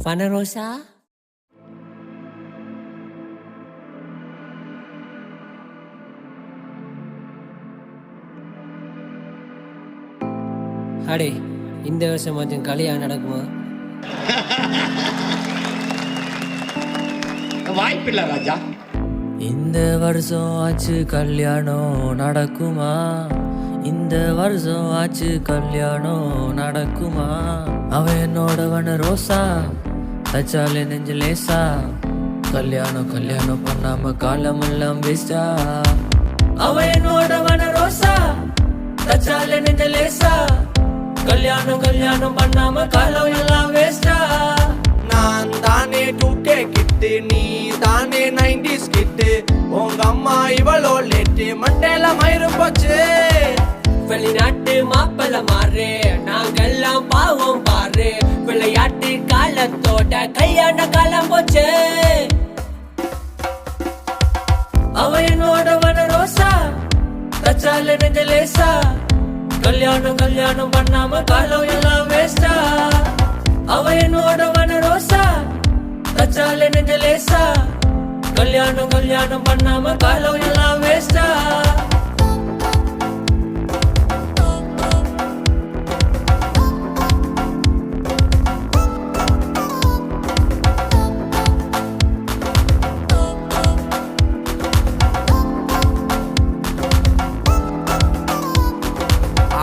Fanarosa? அடே இந்த வருஷம் கொஞ்சம் கல்யாணம் நடக்குமா? வாய்ப்பில்லை ராஜா. இந்த வருஷம் ஆச்சு கல்யாணம் நடக்குமா? இந்த வருஷம் ஆச்சு கல்யாணம் நடக்குமா? அவன் என்னோடவன ரோசா தச்சாலே நெஞ்சு லேசா. கல்யாணம் கல்யாணம் பண்ணாம காலமெல்லாம் வேஸ்டா. அவன் என்னோடவன ரோசா தச்சாலே நெஞ்சு லேசா. கல்யாணம் கல்யாணம் பண்ணாம காலம் எல்லாம் வேஸ்டா. நான் தானே 2K கிட்டு, நீ தானே 90s கிட்டு. உங்க அம்மா இவளோ லேட்டு, மண்டேல மயிறு போச்சு. வெளிநாட்டு மாப்பிள்ள மாறு, நாங்கெல்லாம் பாவம் பாரு. விளையாட்டு காலத்தோட கல்யாண காலம் போச்சு. அவ என்னோட வன ரோசா தச்சால நெஞ்ச லேசா. கல்யாணம் கல்யாணம் பண்ணாம காலம் எல்லாம் வேஸ்டா. அவ என்னோட வன ரோசா தச்சால நெஞ்ச லேசா. கல்யாணம் கல்யாணம் பண்ணாம காலம் எல்லாம் வேஸ்டா.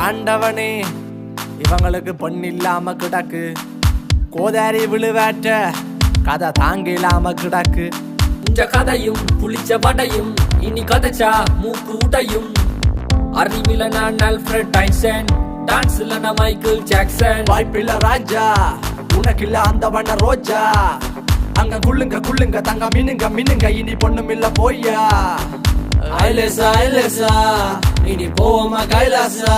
ஆண்டவனே இவங்களுக்கு பொண்ணு இல்லாம கிடக்கு. கோதாரி விழுவேற்ற கதை தாங்க இல்லாம கிடக்கு. இந்த கதையும் புளிச்ச படையும் இனி கதைச்சா மூக்கு உடையும். அறிவில நான் ஆல்ஃபிரட் ஐன்ஸ்டைன், டான்ஸ்ல நான் மைக்கேல் ஜாக்சன். வாய்ப்பில்லை ராஜா, உனக்கில்ல அந்த வண்ண ரோஜா. அங்க குள்ளுங்க குள்ளுங்க தங்க மினுங்க மினுங்க, இனி பொண்ணும் இல்ல போய்யா. ஐலேசா ஐலேசா இனி போமா கைலாசா.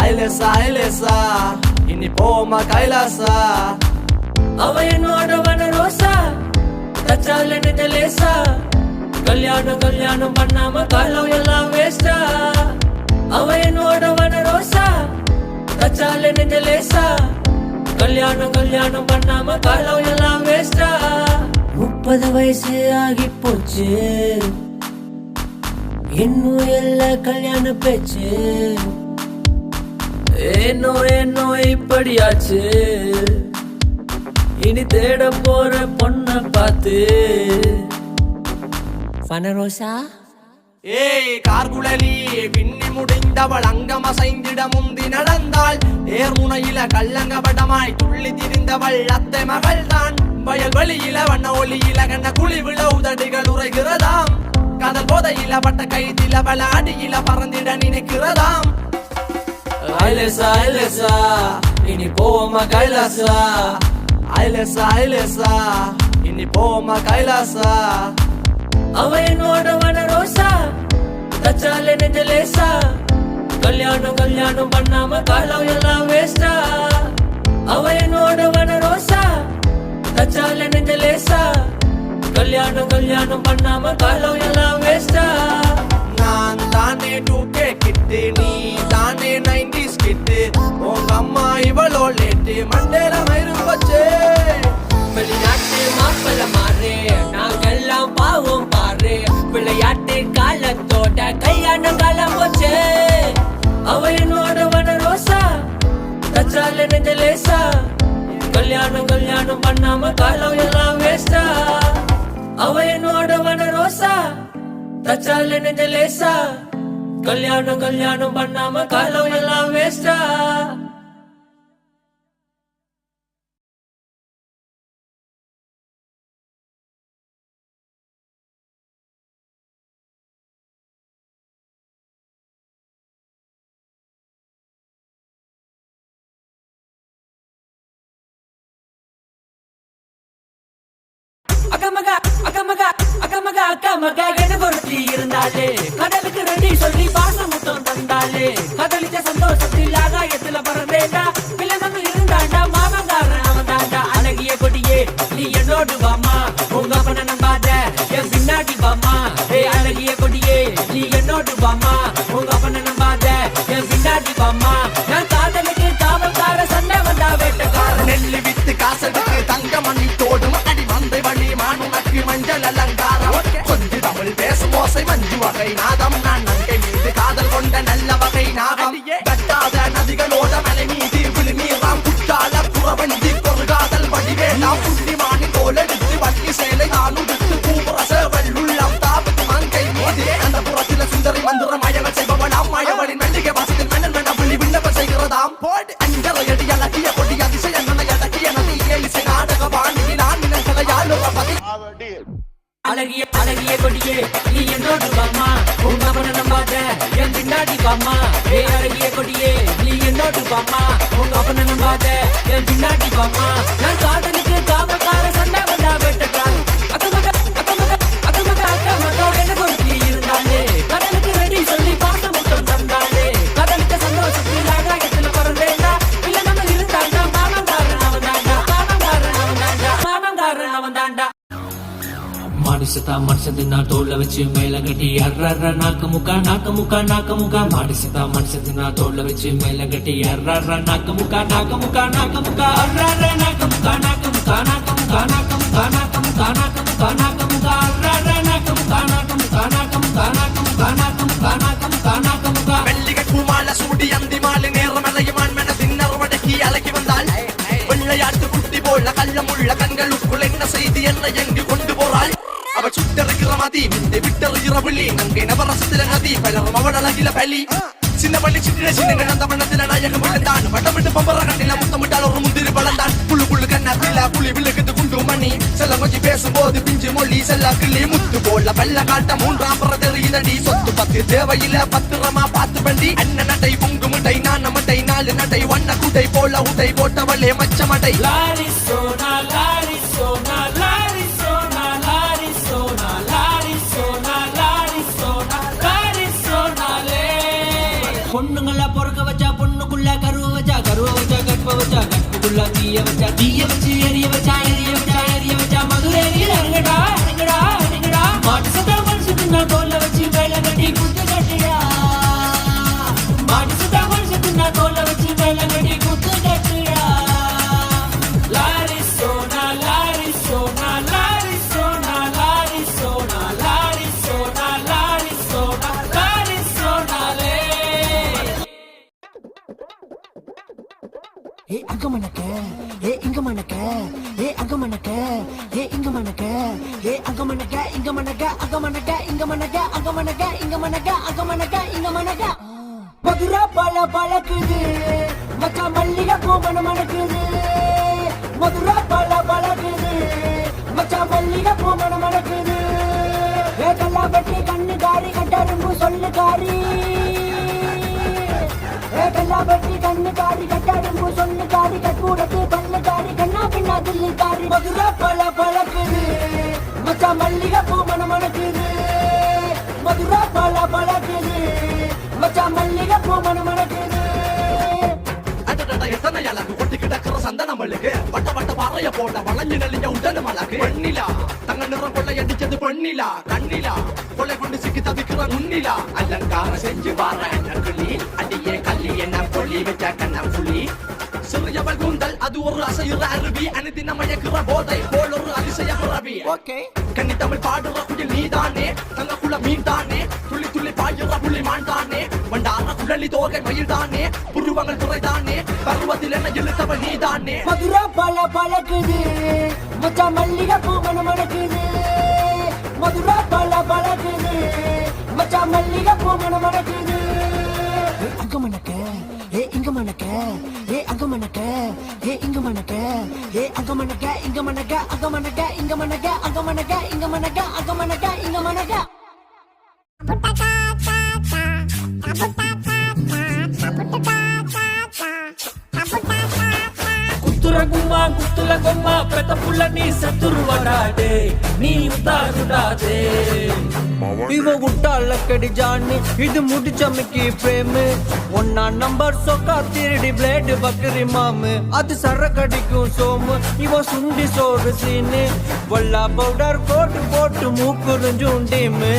ஐலேசா ஐலேசா இனி போமா கைலாசா. அவ என்னோட வன ரோசா தச்சால நெஞ்ச லேசா. கல்யாணம் கல்யாணம் பண்ணாம காலம் எல்லாம் வேஸ்டா. அவ என்னோட வன ரோசா தச்சால நெஞ்ச லேசா. கல்யாணம் கல்யாணம் பண்ணாம காலம் எல்லாம் வேஸ்டா. 30 வயசு ஆகி போச்சு, இன்னும் எல்லா கல்யாண பேச்சு. ஏனோ ஏனோ இப்படியாச்சு, இனி தேட போற பொண்ண பார்த்து. ஃபனரோசா ஏய் கார்குழலி பின்னி முடிந்தவள் அங்கம் அசைந்திட முந்தி நடந்தாள். ஏர்முனையில கள்ளங்கபடமாய் துள்ளி திரிந்தவள் அத்தை மகள் தான். வயல் வெளியில வண்ண ஒளியில கண்ண குழி விழ உதடுகள் உரைகிறதாம். காதல் போதையில பட்ட கைதில பல அடியில பறந்திட நினைக்கிறதாம். ஐலேசா ஐலேசா இனி போமா கைலாசா. ஐலேசா ஐலேசா இனி போமா கைலாசா. அவ என்னோட வன ரோசா தச்சால நெஞ்ச லேசா. கல்யாணம் கல்யாணம் பண்ணாம காலம் எல்லாம் வேஸ்டா. அவ என்னோட வன ரோசா தச்சால நெஞ்ச லேசா. கல்யாணம் கல்யாணம் பண்ணாம காலம் எல்லாம் வேஸ்டா. நான் தானே 2K கிட்டு, நீ தானே 90s கிட்டு. உங்க அம்மா இவளோ லேட்டு, மண்டேல மயிறு போச்சு. வெளிநாட்டு மாப்பிள்ள மாறு, நாங்கெல்லாம் பாவம் பாரு. விளையாட்டு காலத்தோட கல்யாண காலம் போச்சு. அவ என்னோட வன ரோசா தச்சால நெஞ்ச லேசா. கல்யாணம் கல்யாணம் பண்ணாம காலம் எல்லாம் வேஸ்டா. அவ என்னோட வன ரோசா தச்சால நெஞ்ச லேசா. கல்யாணம் கல்யாணம் பண்ணாம காலம் எல்லாம் வேஸ்டா. அக்கமகா அக்கமகா அக்கமகா அக்கமகா எனக்கு ஒருத்தி இருந்தாலே. கடலுக்கு ரெடி சொல்லி பாசம் முத்தம் தந்தாலே. கடலிச்ச சந்தோஷத்தில் ஆகாயத்துல பறந்தேண்டா. பிள்ளைங்க இருந்தாண்டா மாமங்காரன் அவன் தாண்டா. அழகிய கொடியே நீ என்னோடு வாமா, உங்க அப்பன நம்பாத என் பின்னாடி வாமா. அழகிய கொடியே நீ என்னோடு வாமா, உங்க அப்பன நம்பாத என் பின்னாடி வாமா. நான் காதலுக்கு காவல்கார சண்டை வந்தா வேட்டக்கார. நெல்லு வித்து காசெடுத்து தங்க ஆசை மஞ்சு வகை நாதம் நான் நங்கை மீது காதல் கொண்ட நல்ல வகை நாகம் கட்டாத நதிகளோட மலை மீது விழு நீராம் குற்றால புறவண்டி ஒரு காதல் வடிவேலாம் புள்ளிமானி தோலெடுத்து வள்ளி சேலை நானுடுத்து பூபரச வெள்ளுள்ளம் தாபத்து மங்கை மீது அந்த புறத்தில சுந்தரி மந்திர மயங்கள் செய்பவனாம் மயவனின் மெல்லிகை வாசத்தில் மன்னன் மன்ன புள்ளி விண்ணப்ப செய்கிறதாம் போடு அஞ்சரை அடி அழகிய கொடி அதிசய அழகிய நதி ஏழிசை நாடக பாணியில் நான் நினைக்கலையால் ஒரு பதி அழகிய அழகிய கொடியே நீ என்னோடு வாமா உங்க பண்ண நம்பாத என் பின்னாடி வாமா ஏ அழகிய கொடியே நீ என்னோடு வாமா உங்க பண்ண நம்பாத என் பின்னாடி வாமா நான் காதலுக்கு காவல்கார சண்டை வந்தா வெட்டக்கால் அக்கமக அக்கமக அக்கமக அக்கமக என்ன கொடுத்து இருந்தாலே கடலுக்கு ரெடி சொல்லி பாச முட்டம் தந்தாலே கடலுக்கு சந்தோஷத்தில் ஆகாயத்தில் பறந்தேண்டா இல்ல நம்ம இருந்தாண்டா மாமங்காரன் அவன் தாண்டா மாமங்காரன் அவன் தாண்டா மாமங்காரன் அவன் தாண்டா மாடிசதா மனுஷதினா தோல்ல வச்சு மேல கட்டி அர்ற நாக்கு முக்கா நாக்கு முக்கா நாக்கு முக்கா மாடிசதா மனுஷதினா தோல்ல வச்சு மேல கட்டி அர்ற நாக்கு முக்கா நாக்கு முக்கா நாக்கு முக்கா அர்ற நாக்கு முக்கா நாக்கு முக்கா நாக்கு முக்கா நாக்கு முக்கா நாக்கு முக்கா நாக்கு முக்கா நாக்கு முக்கா அர்ற நாக்கு முக்கா நாக்கு முக்கா நாக்கு முக்கா நாக்கு முக்கா நாக்கு முக்கா நாக்கு முக்கா நாக்கு முக்கா வெள்ளிகை பூமால சூடி அந்திமாலி நேரம் அலையுமான் மன தின்னர் வடக்கி அலக்கி வந்தாள் வெள்ளையாட்டு குட்டி போல கள்ளமுள்ள கண்களுக்குள் என்ன செய்தி என்ன எங்கு கொண்டு போறாள் அவ சுட்டறிகிற மதி விந்தை விட்டறிகிற விழி நங்கை நவரசத்தில நதி பலரும் அவள் அழகில பலி சின்ன பள்ளி சின்ன சின்ன கிடந்த வண்ணத்தில நாயகம் விழுந்தான் வட்டமிட்டு பம்பர கண்ணில முத்தமிட்டால் ஒரு முந்திரி பழந்தான் புழு புழு கண்ணா பிள்ளா புளி விழுக்குது குண்டு மணி செல்ல கொஞ்சம் பேசும்போது பிஞ்சு மொழி செல்ல கிள்ளி முத்து போல வெள்ள காட்ட மூன்றாம் புற தெரியுதடி சொத்து பத்து தேவையில பத்திரமா பார்த்து பண்டி அண்ணன் நடை பொங்கு முட்டை நான் மட்டை நாலு நடை வண்ண குட்டை போல உட்டை போட்டவளே மச்ச மட்டை லாரி சோனா லாரி சோனா லாரி சோனா லாரி சோனா லாரி சோனா லாரி சோனா லாரி சோனாலே பொண்ணுங்கள பொறுக்க வச்சா பொண்ணுக்குள்ள கருவ வச்சா கற்ப வச்சா கற்புக்குள்ள தீய வச்சு எரிய வச்சா மதுரேரியில் இறங்கடா இறங்கடா இறங்கடா மாட்டு சதா மனுஷத்துனா தோல்ல வச்சு மேல கட்டி குத்து கட்டியா மாட்டு சதா மனுஷத்துனா தோல்ல வச்சு மேல கட்டி குத்து கட்டியா லாரி சோனா லாரி சோனா லாரி சோனா லாரி சோனா லாரி சோனா லாரி சோனா லாரி சோனாலே ஏ அங்க மணக்க ஏ இங்க மணக்க ஏ அங்க மணக்க ஏ இங்க மணக்க ஏ அங்க மணக்க இங்க மணக்க அங்க மணக்க இங்க மணக்க அங்க மணக்க இங்க மணக்க அங்க மணக்க இங்க மணக்க மதுரா பழ பழக்குது மச்சா மல்லிகை பூ மணக்குது மதுரா பழ பழக்குது மச்சா மல்லிகை பூ மணக்குது ஏ கல்லா பட்டி கண்ணு காரி கட்டரும்பு சொல்லு காரி கல்லாபட்டி கண்ணு காரி கட்டாடும்பு சொல்லு காரி கட்பூடத்து பல்லு காரி கண்ணா பின்னா தில்லு காரி மதுரா பழ பழக்குது மச்சா மல்லிகை பூ மணக்குது மதுரா பழ பழக்குது மச்சா மல்லிகை பூ மணக்குது எத்தனை அழகு கொட்டி கிடக்கிற சந்தன மல்லுக்கு வட்ட வட்ட பாறைய போட்ட வளைஞ்சு நெளிஞ்ச உடனு மலக்கு பெண்ணிலா தங்க நிறம் கொள்ளை அடிச்சது பெண்ணிலா கண்ணிலா கொள்ளை கொண்டு சிக்கி தவிக்கிற முன்னிலா அலங்காரம் செஞ்சு வார கிளி அடியே கல்லி என்ன கொள்ளி வச்ச கண்ண புலி சிறியவள் கூந்தல் அது ஒரு அசையுற அருவி அனுதின மயக்கிற போதை போல் ஒரு அதிசய பிறவி கண்ணி தமிழ் பாடுற குயில் நீதானே தங்க குல மீன் தானே துள்ளி துள்ளி பாயுற புள்ளி மான் தானே வண்டார குழலி தோகை மயில் தானே புருவங்கள் துறைதானே பருவத்தில் என்ன இழுத்தவள் நீதானே மதுரா பழ பழக்குது மச்சா மல்லிகை பூ மணக்குது மதுரா பழ பழக்குது மச்சா மல்லிகை பூ மணக்குது அங்க மணக்க ஏ இங்க மணக்க ஏ அங்க மணக்க ஏ இங்க மணக்க ஏ அங்க மணக்க இங்க மணக்க அங்க மணக்க இங்க மணக்க அங்க மணக்க இங்க மணக்க அங்க மணக்க இங்க மணக்க குத்துல கொம்மா பெத்த புள்ள நீ சத்துருவடாடே நீ உத்தாருடாதே இவ உட்டால கடிஜான்னு இது முடிச்சமைக்கு பிரேமு ஒன்னா நம்பர் சொக்கா திருடி பிளேடு பக்கரி மாமு அது சர கடிக்கும் சோமு இவ சுண்டி சோறு சீனு வல்லா பவுடர் கோட்டு போட்டு மூக்குறிஞ்சும் டீமு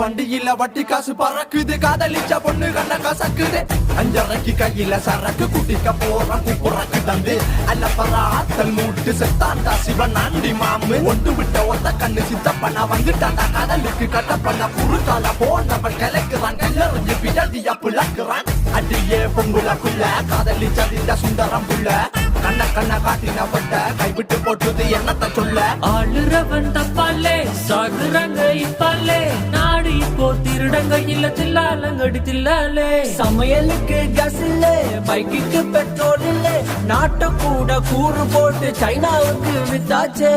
வண்டியில வட்டி காசு பறக்குது காதலிச்ச பொண்ணு கண்ண கசக்குது அஞ்சரைக்கு கையில சரக்கு குட்டிக்க போற குப்புறக்கு தந்து அல்ல பரா கத்தல் மூட்டு செத்தாண்டா சிவன் ஆண்டி மாமு ஒட்டு விட்ட ஒத்த கண்ணு சித்தப்பண்ணா வந்துட்டாண்டா கடலுக்கு கட்டப்பண்ணா புருக்கால போனவன் கிளைக்கிறான் கல்லறிஞ்சு பிடதியா பிளக்குறான் அடியே பொங்குலக்குள்ள காதலி சதிந்த சுந்தரம் புள்ள கண்ண கண்ண காட்டின பட்ட கைவிட்டு போட்டுது என்னத்த சொல்ல ஆளுறவன் தப்பாலே சாகுறாங்க இப்பாலே நாடு இப்போ திருடங்க இல்ல தில்லாலங்கடி தில்லாலே சமையலுக்கு கேஸ் இல்ல பைக்குக்கு பெட்ரோல் இல்ல நாட்டை கூட கூறு போட்டு சைனாவுக்கு வித்தாச்சே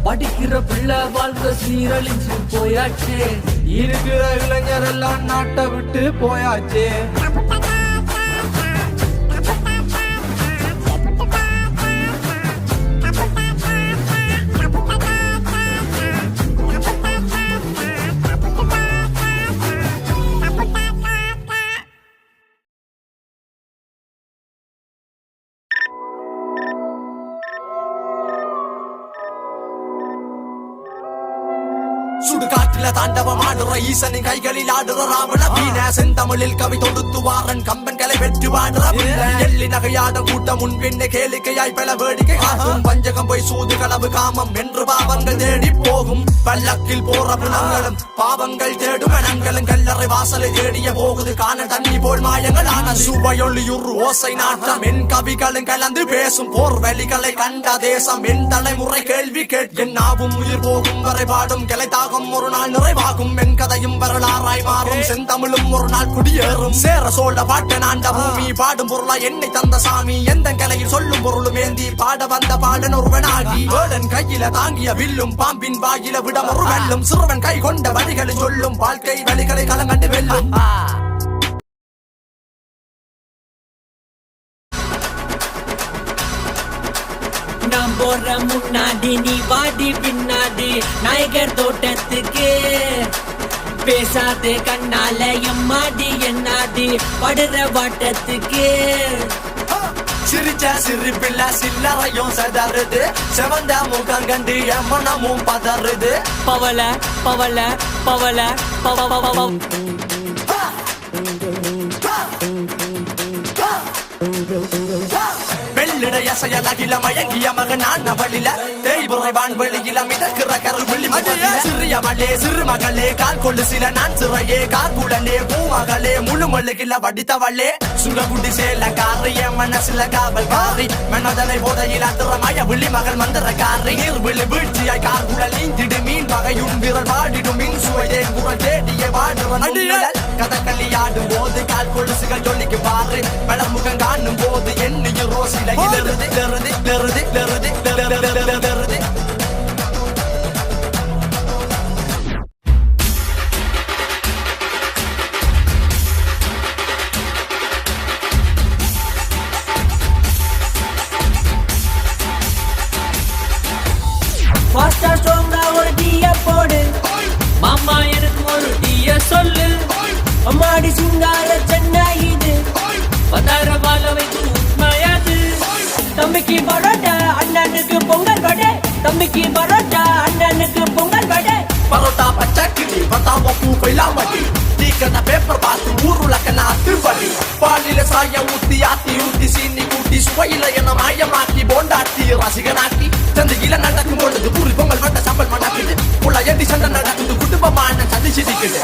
படிக்கிற பிள்ளை வாழ்க்கை சீரழிஞ்சு போயாச்சே இருக்கிற இளைஞர் எல்லாம் நாட்டை விட்டு போயாச்சே சுடுகாட்டில தாண்டவம் ஆடுற ஈசனின் கைகளில் ஆடுற ராவண வீண செந்தமிழில் கவி தொடுத்து வாரன் கம்பன்களை வெற்றி வாடுற எள்ளி நகையாட கூட்டம் முன் பின்ன கேளிக்கையாய் பல வேடிக்கை காட்டும் பஞ்சகம் போய் சூது களவு காமம் என்று பாவங்கள் தேடி போகும் பல்லக்கில் போற பிணங்களும் பாவங்கள் தேடும் மனங்களும் கல்லறை வாசலை தேடிய போகுது காண தண்ணி போல் மாயங்கள் ஆன சுவையொளியுறு ஓசை நாட்டம் என் கவிகளும் கலந்து பேசும் போர் வழிகளை கண்ட தேசம் என் தலைமுறை கேள்வி கேட்கும் நாவும் உயிர் போகும் வரை பாடும் கிளைத்தாக ஒரு நாள் நிறைவாகும் என் கதையும் வரலாறாய் மாறும் செந்தமிழும் ஒரு நாள் குடியேறும் சேர சோழ பாட்ட நாண்ட பூமி பாடும் பொருளா என்னை தந்த சாமி எந்த கலையில் சொல்லும் பொருளும் ஏந்தி பாட வந்த பாடன் ஒருவனாகி வேடன் கையில தாங்கிய வில்லும் பாம்பின் வாயில விடம் ஒரு வெல்லும் சிறுவன் கை கொண்ட வழிகளை சொல்லும் வாழ்க்கை வழிகளை களங்கண்டு வெல்லும் நான் போற முன்னாடி நீ வாடி பின்னாடி நாயகர் தோட்டத்துக்கு பேசாதே கண்ணால எம்மாடி என்னாடி படுற வாட்டத்துக்கு சிரிச்ச சிரிப்பில்ல சில்லறையும் சதறுது செவந்த முகம் கண்டு எம்மனமும் பதறுது பவல பவல பவல பவ வெள்ளிடைய செயலகில மயங்கிய மகனான் அவளில தேய்புறைவான் வெளியில மிதக்கிற கருள் விழி சிறிய மகளே சிறு மகளே கால் கொள்ளு சில நான் சிறையே கார்குடனே பூமகளே முழு மல்லுகில வடித்தவளே சுடகுடி சேல காரிய மனசுல காவல் காரி மனதனை போதையில் அத்திரமாய விழி மகள் மந்திர காரி நீர் விழி வீழ்ச்சியாய் கார்குடல் நீந்திடு மீன் வகையும் விரல் பாடிடும் மின் சுவையே குரல் தேடிய வாடுவன் கதகளி ஆடும் போது கால் கொலுசுகள் சொல்லிக்கு பாரு பழமுகம் காணும் போது எண்ணிய ரோசில இலருது லருது லருது லருது லருது ஃபாஸ்டா ஸ்ட்ராங்கா ஒரு டீய போடு மாமா எனக்கு ஒரு டீய சொல்லு அம்மாடி சிங்கார சென்னை இது பதார வாழ வைத்து உண்மையாது தம்பிக்கு பரோட்டா அண்ணனுக்கு பொங்கல் வடை தம்பிக்கு பரோட்டா அண்ணனுக்கு பொங்கல் வடை பரோட்டா பச்சக்கிளி பத்தாம பூ கொய்லாமடி தீக்கன பேப்பர் பார்த்து ஊருலக்கன அத்துவடி பாலில சாய ஊத்தி ஆத்தி ஊத்தி சீனி கூட்டி சுவையில என்ன மாயமாக்கி போண்டாட்டி ரசிகனாக்கி சந்தையில நடக்கும் பொழுது பூரி பொங்கல் வட்ட சம்பல் மணக்குது புள்ள எந்தி சண்டை நடக்குது குடும்பமான சந்தி சிரிக்குது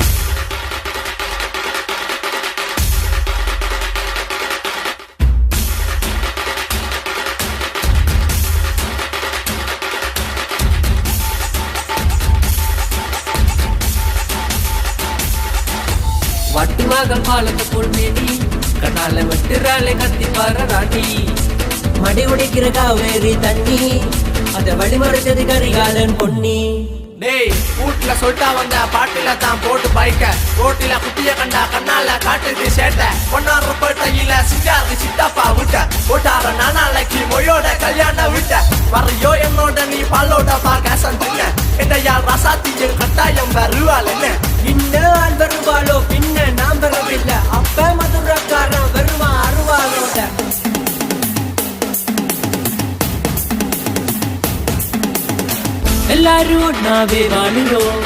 வட்டு மகள் பாலத்தை போல் மேடி கண்ணால வெட்டுறாளே கத்தி பாரு ராணி மடி உடைக்கிற காவேரி தண்ணி அத வழிமறைச்சது கரிகாலன் பொன்னி டேய் வீட்டுல சொல்லிட்டா வந்த பாட்டில தான் போட்டு பைக்க ரோட்டில குட்டிய கண்டா கண்ணால காட்டுது சேட்டை பொன்னாறு பேட்டையில சிங்காரி சித்தப்பா விட்ட போட்டார நானாளைக்கு மொயோட கல்யாண விட்ட வரையோ என்னோட நீ பாலோட பார்க்க சந்தின என்னையால் ரசாத்தியும் கட்டாயம் வருவாள் என்ன இன்னும் வருவாளோ பின்ன நாம் வரவில்லை அப்ப மதுரக்காரன் வருவான் அருவாளோட எல்லாரும் ஒன்னாவே வாழுறோம்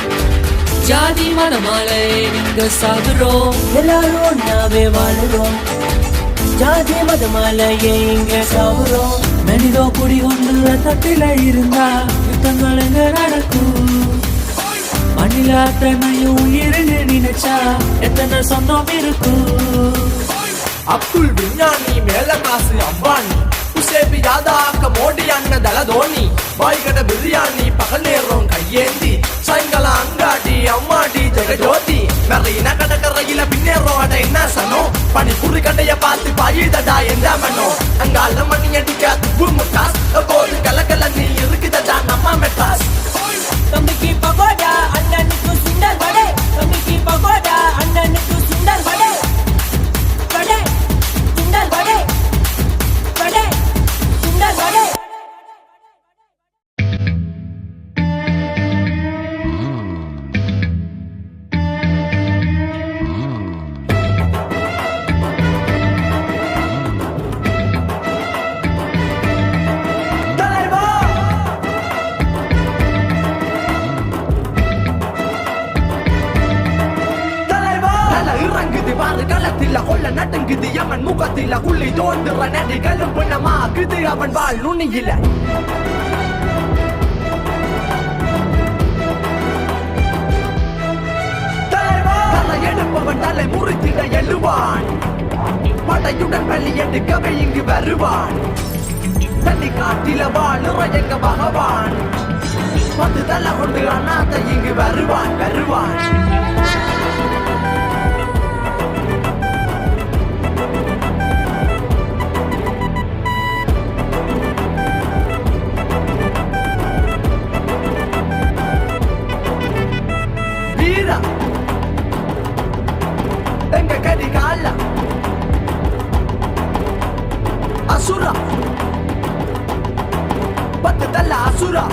ஜாதி மதமால நீங்க சாகுறோம் எல்லாரும் ஒன்னாவே வாழுறோம் ஜாதி மதமால எங்க சாவுறோம் மனிதோ குடி ஒன்று தட்டில இருந்தா யுத்தங்கள் எங்க நடக்கும் மண்ணில அத்தனையும் உயிர்னு நினைச்சா எத்தனை சொந்தம் இருக்கும் அப்துல் விஞ்ஞானி மேல காசு அம்பானி உசேபி யாதாக்க மோடி அண்ணன் தல தோனி பாய்கட பிரியாணி பகல் நேரம் கையேந்தி சாயங்காலம் அங்காடி அம்மாடி ஜெகஜோதி மெறையின கடற்கரையில பின்னேறோம் அட என்ன சனோ பனிப்புரி கடையை பார்த்து பாயுதடா எந்த மனோ அங்கால மணி அடிக்க துப்பு முட்டாஸ் கோது கலக்கல நீ இருக்குதடா நம்ம மெட்டாஸ் தம்பிக்கு பகோடா அண்ணனுக்கு சுண்டல் வடை தம்பிக்கு பகோடா அண்ணனுக்கு சுண்டல் வடை வடை சுண்டல் வடை வடை சுண்டல் வடை களத்தில கொள்ள நட்டுங்குது யமன் முகத்தில குள்ளி தோன்றுற நடி கழும்புணமாக்குது அவன் வாழ் நுனியில தலை எடுப்பவன் தலை முறித்திட எழுவான் படையுடன் வெளியெடுக்கவே இங்கு வருவான் தண்ணி காட்டில வாழுற எங்க பகவான் 10 தலை கொண்டு அண்ணாத்த இங்கு வருவான் வருவான் Asura 10 தல அசுரா